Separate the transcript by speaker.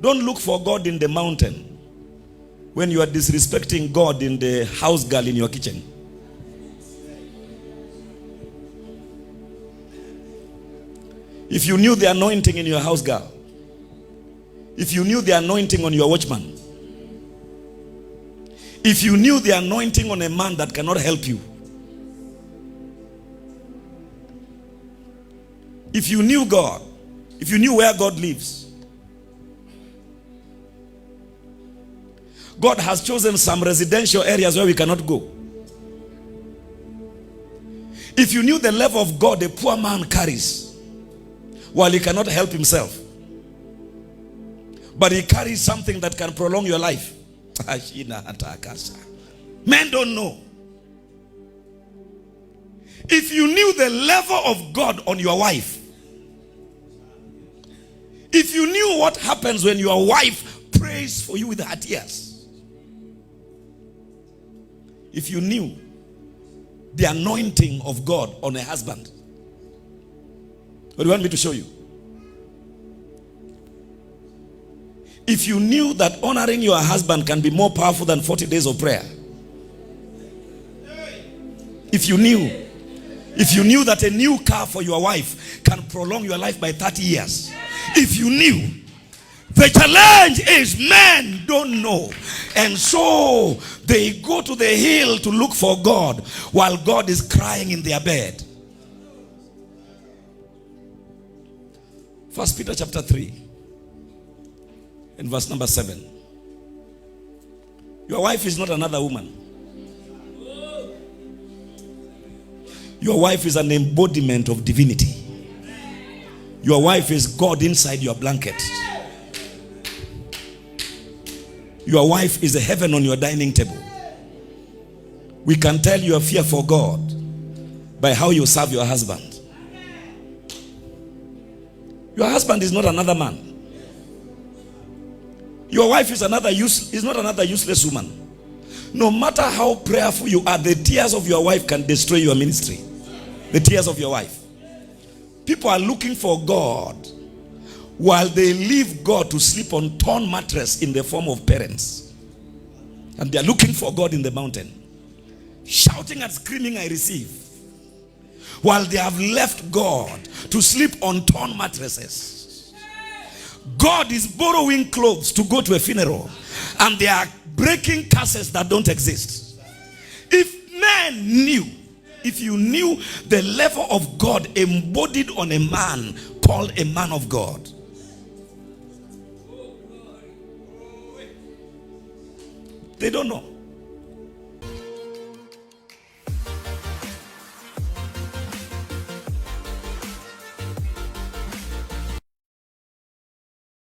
Speaker 1: Don't look for God in the mountain when you are disrespecting God in the house girl in your kitchen. If you knew the anointing in your house girl, if you knew the anointing on your watchman, if you knew the anointing on a man that cannot help you, if you knew God, if you knew where God lives, God has chosen some residential areas where we cannot go. If you knew the level of God a poor man carries while he cannot help himself, but he carries something that can prolong your life. Men don't know. If you knew the level of God on your wife, if you knew what happens when your wife prays for you with her tears, if you knew the anointing of God on a husband, what do you want me to show you? If you knew that honoring your husband can be more powerful than 40 days of prayer. If you knew that a new car for your wife can prolong your life by 30 years. If you knew. The challenge is men don't know. And so they go to the hill to look for God while God is crying in their bed. 1 Peter chapter 3. In verse number 7. Your wife is not another woman. Your wife is an embodiment of divinity. Your wife is God inside your blanket. Your wife is a heaven on your dining table. We can tell your fear for God by how you serve your husband. Your husband is not another man. Your wife is not another useless woman. No matter how prayerful you are, the tears of your wife can destroy your ministry. The tears of your wife. People are looking for God while they leave God to sleep on torn mattress in the form of parents. And they are looking for God in the mountain. Shouting and screaming, I receive. While they have left God to sleep on torn mattresses. God is borrowing clothes to go to a funeral, and they are breaking curses that don't exist. If men knew, if you knew the level of God embodied on a man called a man of God, they don't know.